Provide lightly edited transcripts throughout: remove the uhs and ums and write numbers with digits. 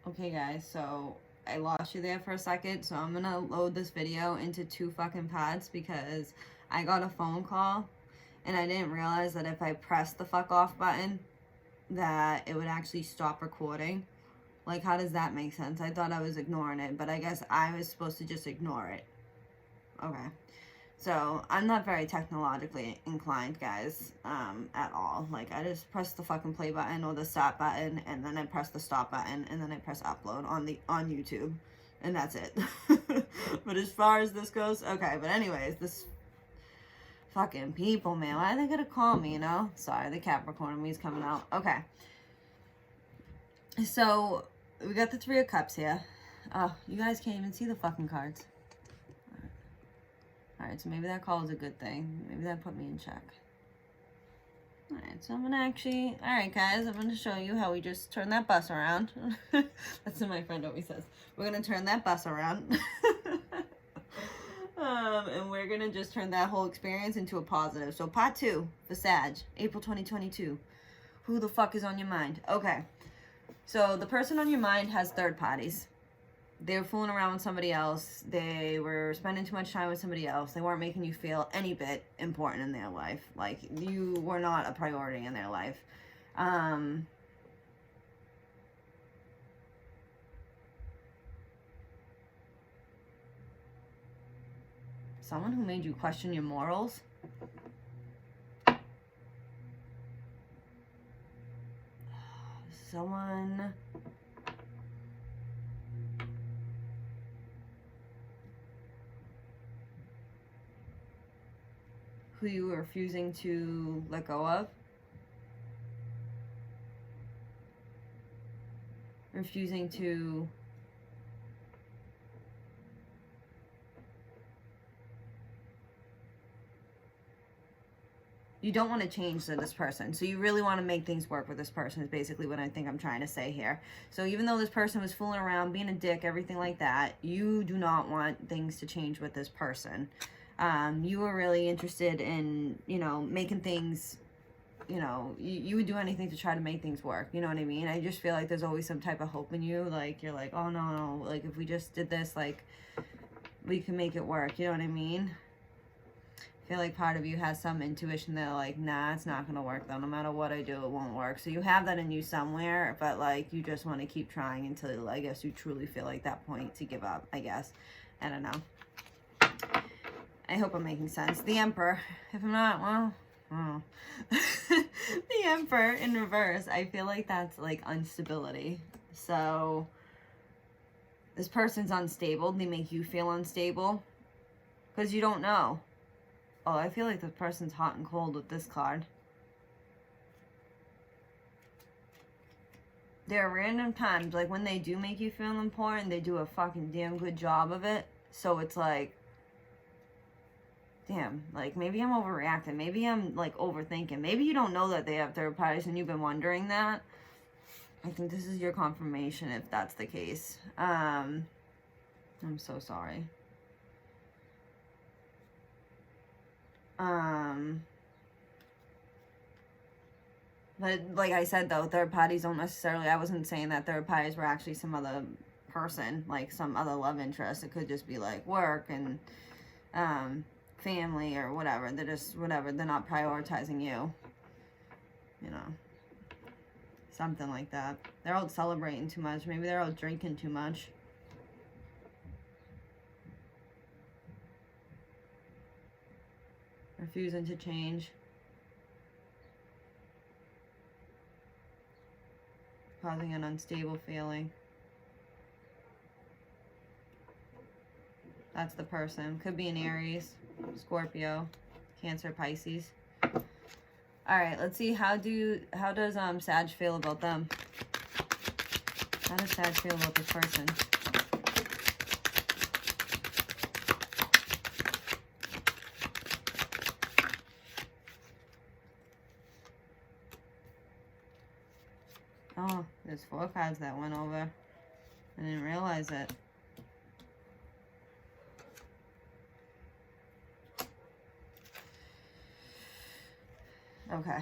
Okay, guys, so I lost you there for a second, so I'm gonna load this video into 2 fucking parts because I got a phone call and I didn't realize that if I pressed the fuck off button that it would actually stop recording. Like, how does that make sense? I thought I was ignoring it, but I guess I was supposed to just ignore it. Okay. So, I'm not very technologically inclined, guys, at all. Like, I just press the fucking play button or the stop button, and then I press the stop button, and then I press upload on YouTube, and that's it. But as far as this goes, okay, but anyways, this fucking people, man, why are they gonna call me, you know? Sorry, the Capricorn in me is coming out. Okay. So, we got the 3 of Cups here. Oh, you guys can't even see the fucking cards. Alright, so maybe that call is a good thing. Maybe that put me in check. Alright, so I'm gonna actually... Alright, guys, I'm gonna show you how we just turn that bus around. That's what my friend always says. We're gonna turn that bus around. And we're gonna just turn that whole experience into a positive. So, part 2 for Sag, April 2022. Who the fuck is on your mind? Okay. So, the person on your mind has third parties. They were fooling around with somebody else. They were spending too much time with somebody else. They weren't making you feel any bit important in their life. Like, you were not a priority in their life. Someone who made you question your morals. Someone... who you were refusing to let go of. Refusing to you don't want to change to this person. So you really want to make things work with this person is basically what I think I'm trying to say here. So even though this person was fooling around, being a dick, everything like that, you do not want things to change with this person. You were really interested in, you know, making things, you know, you would do anything to try to make things work. You know what I mean? I just feel like there's always some type of hope in you. Like, you're like, oh, no, like, if we just did this, like, we can make it work. You know what I mean? I feel like part of you has some intuition that, like, nah, it's not going to work, though. No matter what I do, it won't work. So you have that in you somewhere, but, like, you just want to keep trying until, I guess, you truly feel like that point to give up, I guess. I don't know. I hope I'm making sense. The Emperor. If I'm not, well, oh. The Emperor in reverse. I feel like that's like instability. So this person's unstable. They make you feel unstable because you don't know. Oh, I feel like this person's hot and cold with this card. There are random times, like when they do make you feel important, they do a fucking damn good job of it. So it's like, damn, like, maybe I'm overreacting. Maybe I'm, like, overthinking. Maybe you don't know that they have third parties and you've been wondering that. I think this is your confirmation if that's the case. I'm so sorry. But, like I said, though, third parties don't necessarily... I wasn't saying that third parties were actually some other person, like some other love interest. It could just be, like, work and... family or whatever. They're just whatever. They're not prioritizing you, you know, something like that. They're all celebrating too much. Maybe they're all drinking too much. Refusing to change, causing an unstable feeling. That's the person. Could be an Aries, Scorpio, Cancer, Pisces. All right, let's see. How does Sag feel about them? How does Sag feel about this person? Oh, there's 4 cards that went over. I didn't realize it. Okay.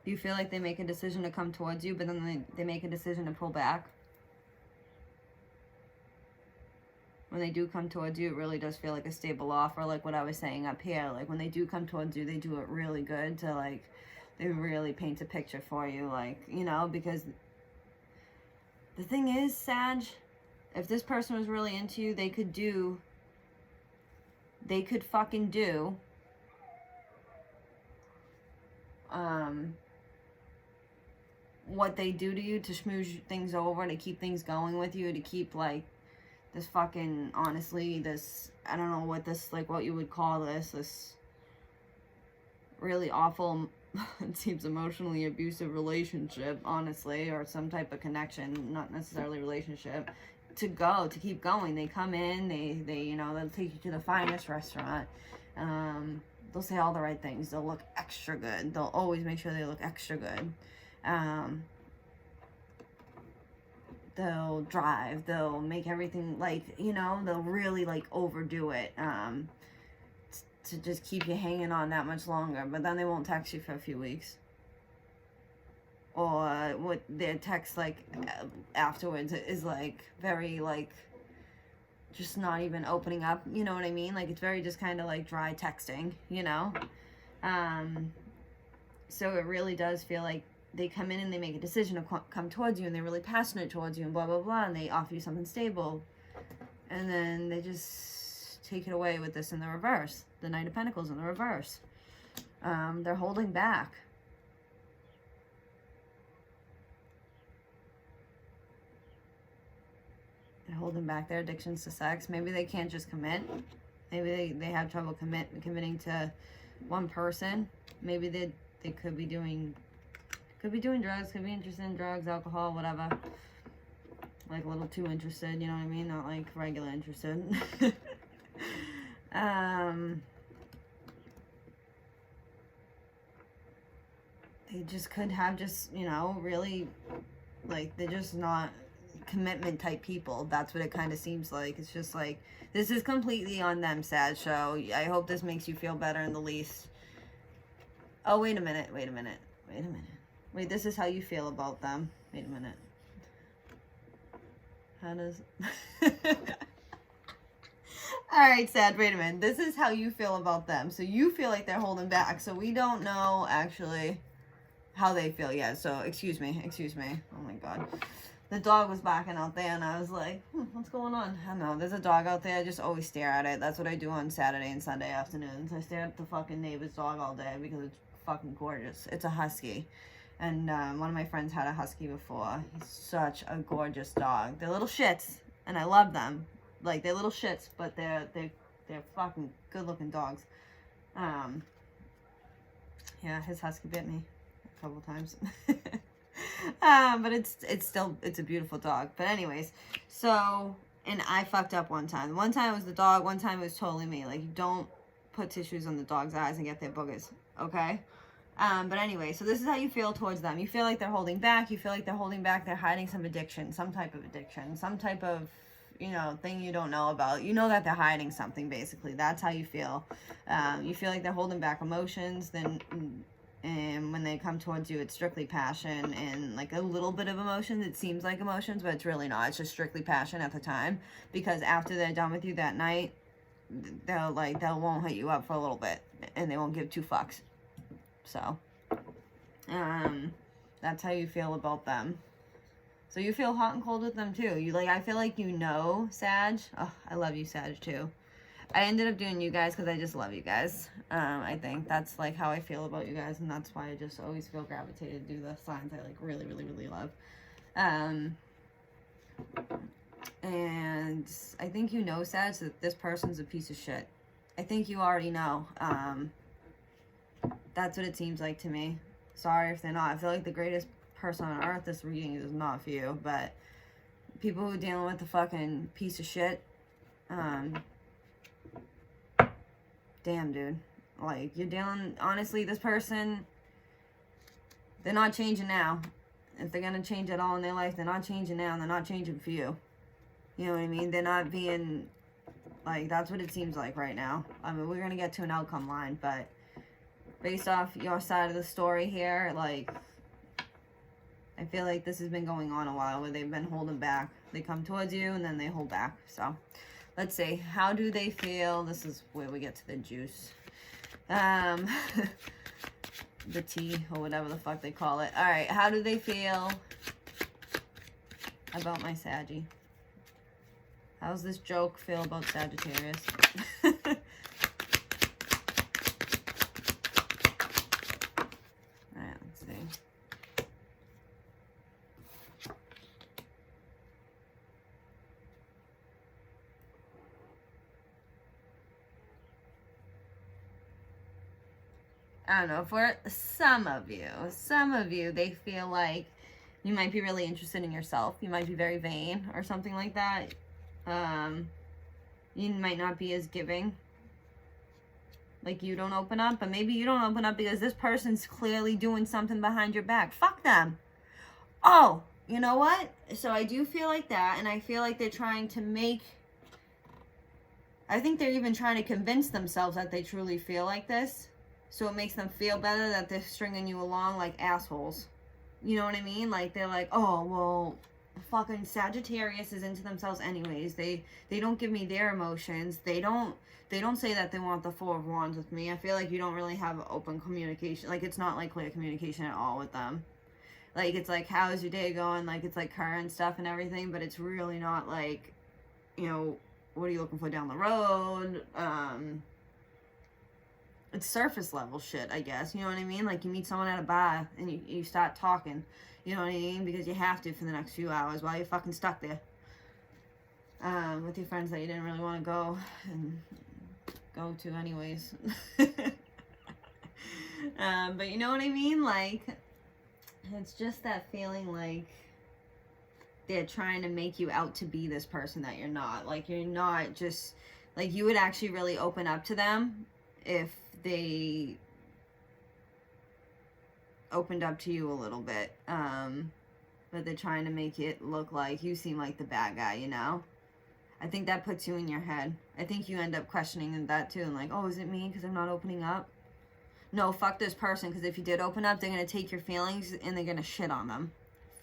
Do you feel like they make a decision to come towards you, but then they make a decision to pull back? When they do come towards you, it really does feel like a stable offer, like what I was saying up here. Like, when they do come towards you, they do it really good to, like, they really paint a picture for you, like, you know, because the thing is, Sag, if this person was really into you, they could fucking do, what they do to you to smooth things over, to keep things going with you, to keep, like, this fucking, honestly, this, I don't know what this, like, what you would call this really awful, it seems emotionally abusive relationship, honestly, or some type of connection, not necessarily relationship, to keep going. They come in, they you know, they'll take you to the finest restaurant, they'll say all the right things, they'll look extra good, they'll always make sure they look extra good, they'll drive, they'll make everything, like, you know, they'll really, like, overdo it, to just keep you hanging on that much longer. But then they won't text you for a few weeks. Or what their text, like, afterwards is, like, very, like, just not even opening up, you know what I mean? Like, it's very just kind of, like, dry texting, you know? So it really does feel like they come in and they make a decision to come towards you, and they're really passionate towards you, and blah, blah, blah, and they offer you something stable. And then they just take it away with this in the reverse. The Knight of Pentacles in the reverse. They're holding back. They're holding back their addictions to sex. Maybe they can't just commit. Maybe they have trouble committing to one person. Maybe they could be doing drugs, could be interested in drugs, alcohol, whatever. Like, a little too interested, you know what I mean? Not, like, regular interested. They just could have just, you know, really, like, they're just not commitment type people. That's what it kind of seems like. It's just like, this is completely on them, Sag. So I hope this makes you feel better in the least. Oh, wait a minute. Wait, this is how you feel about them. Wait a minute. How does... Alright, Sag, wait a minute. This is how you feel about them. So you feel like they're holding back. So we don't know, actually, how they feel yet. So, excuse me. Oh, my God. The dog was barking out there, and I was like, what's going on? I don't know. There's a dog out there. I just always stare at it. That's what I do on Saturday and Sunday afternoons. I stare at the fucking neighbor's dog all day because it's fucking gorgeous. It's a husky. And one of my friends had a husky before. He's such a gorgeous dog. They're little shits, and I love them. Like, they're little shits, but they're fucking good-looking dogs. Yeah, his husky bit me a couple times. But it's a beautiful dog. But anyways, so, and I fucked up one time. One time it was the dog, one time it was totally me. Like, you don't put tissues on the dog's eyes and get their boogers, okay? But anyway, so this is how you feel towards them. You feel like they're holding back. You feel like they're holding back. They're hiding some addiction, some type of addiction, some type of, you know, thing you don't know about. You know that they're hiding something, basically. That's how you feel. You feel like they're holding back emotions. Then, and when they come towards you, it's strictly passion and, like, a little bit of emotions. It seems like emotions, but it's really not. It's just strictly passion at the time. Because after they're done with you that night, they won't hit you up for a little bit. And they won't give two fucks. So, that's how you feel about them. So you feel hot and cold with them too. I feel like you know, Sag. Oh, I love you, Sag, too. I ended up doing you guys because I just love you guys. I think that's, like, how I feel about you guys, and that's why I just always feel gravitated to do the signs I, like, really, really, really love. And I think you know, Sag, that this person's a piece of shit. I think you already know. That's what it seems like to me. Sorry if they're not. I feel like the greatest person on earth this reading is not for you, but people who are dealing with the fucking piece of shit, damn, dude. Like, you're dealing, honestly, this person, they're not changing now. If they're gonna change at all in their life, they're not changing now, and they're not changing for you. You know what I mean? They're not being, like, that's what it seems like right now. I mean, we're gonna get to an outcome line, but based off your side of the story here, like, I feel like this has been going on a while where they've been holding back. They come towards you and then they hold back. So, let's see. How do they feel? This is where we get to the juice. The tea or whatever the fuck they call it. All right. How do they feel about my Saggy? How's this joke feel about Sagittarius? Alright, let's see. I don't know, for some of you, they feel like you might be really interested in yourself. You might be very vain or something like that. You might not be as giving. Like, you don't open up, but maybe you don't open up because this person's clearly doing something behind your back. Fuck them. Oh, you know what? So I do feel like that, and I feel like they're trying to make... I think they're even trying to convince themselves that they truly feel like this. So it makes them feel better that they're stringing you along like assholes. You know what I mean? Like, they're like, oh, well, fucking Sagittarius is into themselves anyways. They don't give me their emotions. They don't say that they want the Four of Wands with me. I feel like you don't really have open communication. Like, it's not like clear communication at all with them. Like, it's like, how's your day going? Like, it's like current stuff and everything, but it's really not like, you know, what are you looking for down the road? It's surface level shit, I guess. You know what I mean? Like, you meet someone at a bar and you start talking. You know what I mean? Because you have to for the next few hours while you're fucking stuck there. With your friends that you didn't really want to go and go to anyways. But you know what I mean? Like, it's just that feeling like they're trying to make you out to be this person that you're not. Like, you're not just... Like, you would actually really open up to them if they opened up to you a little bit. But they're trying to make it look like you seem like the bad guy, you know? I think that puts you in your head. I think you end up questioning that too. And like, oh, is it me because I'm not opening up? No, fuck this person, because if you did open up, they're going to take your feelings and they're going to shit on them.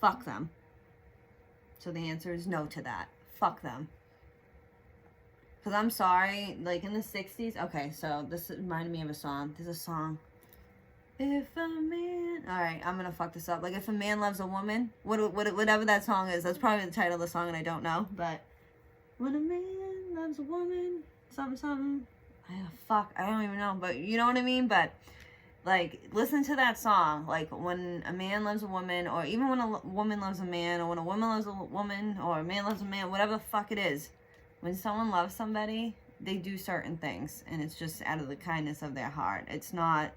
Fuck them. So the answer is no to that. Fuck them. Because I'm sorry, like in the 60s, okay, so this reminded me of a song. There's a song. If a man... Alright, I'm going to fuck this up. Like, if a man loves a woman, whatever that song is, that's probably the title of the song and I don't know, but... When a man loves a woman, something. Fuck, I don't even know, but you know what I mean? But, like, listen to that song. Like, when a man loves a woman, or even when a woman loves a man, or when a woman loves a woman, or a man loves a man, whatever the fuck it is. When someone loves somebody, they do certain things, and it's just out of the kindness of their heart. It's not,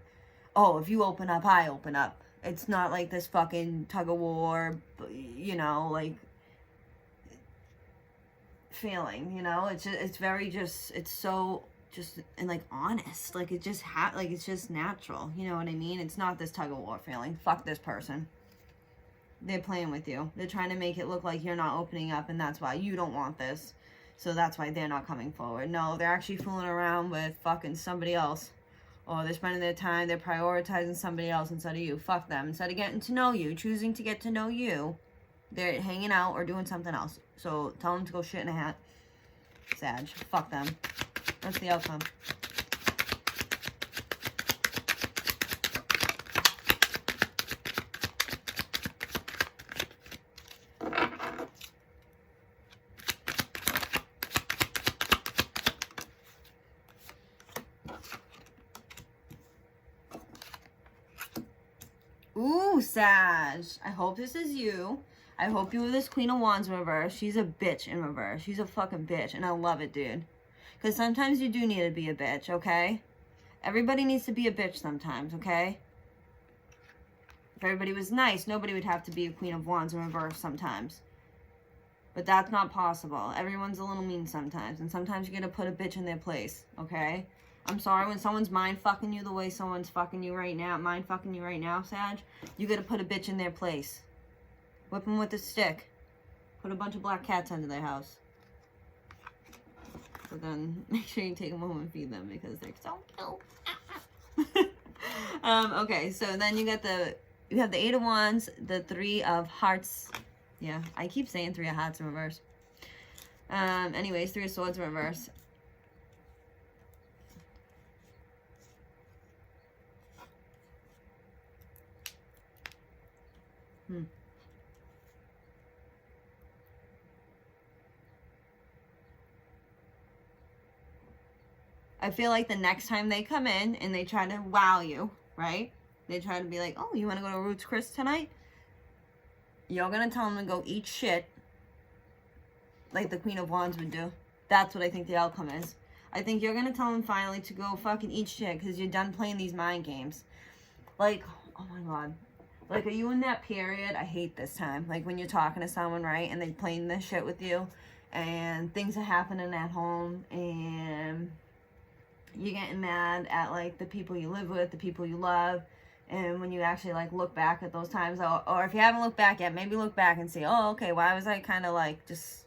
oh, if you open up, I open up. It's not like this fucking tug of war, you know, like, feeling, you know? It's just, it's very just, it's so just, and like, honest. Like, it just, like, it's just natural. You know what I mean? It's not this tug of war feeling. Fuck this person. They're playing with you. They're trying to make it look like you're not opening up, and that's why you don't want this. So that's why they're not coming forward. No, they're actually fooling around with fucking somebody else. Or they're spending their time, they're prioritizing somebody else instead of you. Fuck them. Instead of getting to know you, choosing to get to know you, they're hanging out or doing something else. So tell them to go shit in a hat. Sag. Fuck them. That's the outcome. Ooh, Sag. I hope this is you. I hope you were this Queen of Wands in reverse. She's a bitch in reverse. She's a fucking bitch. And I love it, dude. Because sometimes you do need to be a bitch, okay? Everybody needs to be a bitch sometimes, okay? If everybody was nice, nobody would have to be a Queen of Wands in reverse sometimes. But that's not possible. Everyone's a little mean sometimes. And sometimes you gotta put a bitch in their place, okay? I'm sorry, when someone's mind fucking you the way someone's fucking you right now, Sag, you gotta put a bitch in their place. Whip them with a stick. Put a bunch of black cats under their house. But then make sure you take them home and feed them because they're so cute. Okay, so then you have the Eight of Wands, the Three of Hearts. Yeah, I keep saying Three of Hearts in reverse. Anyways, Three of Swords in reverse. I feel like the next time they come in and they try to wow you, right? They try to be like, oh, you want to go to Roots Chris tonight? You're going to tell them to go eat shit like the Queen of Wands would do. That's what I think the outcome is. I think you're going to tell them finally to go fucking eat shit because you're done playing these mind games. Like, oh my God. Like, are you in that period? I hate this time. Like, when you're talking to someone, right, and they're playing this shit with you, and things are happening at home, and you're getting mad at, like, the people you live with, the people you love, and when you actually, like, look back at those times, or if you haven't looked back yet, maybe look back and say, oh, okay, why was I kind of, like, just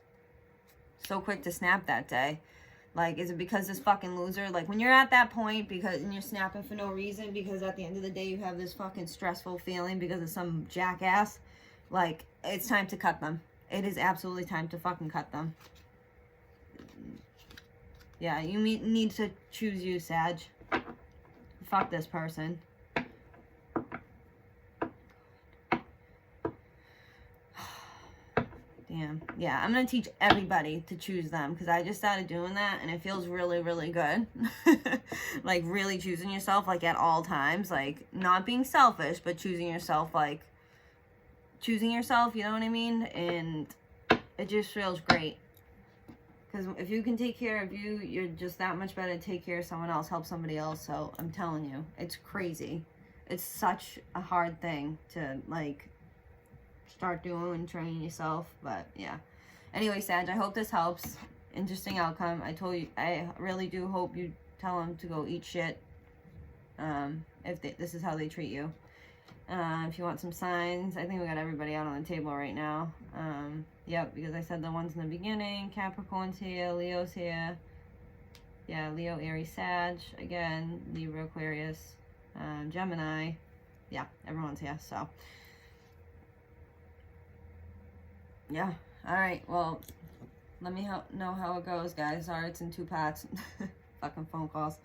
so quick to snap that day? Like, is it because this fucking loser? Like, when you're at that point and you're snapping for no reason because at the end of the day you have this fucking stressful feeling because of some jackass, like, it's time to cut them. It is absolutely time to fucking cut them. Yeah, you need to choose you, Sag. Fuck this person. Damn. Yeah, I'm going to teach everybody to choose them because I just started doing that and it feels really, really good. Like, really choosing yourself, like, at all times. Like, not being selfish, but choosing yourself, like, choosing yourself, you know what I mean? And it just feels great. Because if you can take care of you, you're just that much better to take care of someone else, help somebody else. So, I'm telling you, it's crazy. It's such a hard thing to, like, start doing and training yourself. But yeah, anyway, Sag, I hope this helps. Interesting outcome. I really do hope you tell them to go eat shit if this is how they treat you. If you want some signs, I think we got everybody out on the table right now. Yep, because I said the ones in the beginning. Capricorn's here, Leo's here. Yeah, Leo, Aries, Sag again, Libra, Aquarius, Gemini. Yeah, everyone's here. So yeah. All right. Well, let me know how it goes, guys. Sorry, it's in 2 parts. Fucking phone calls.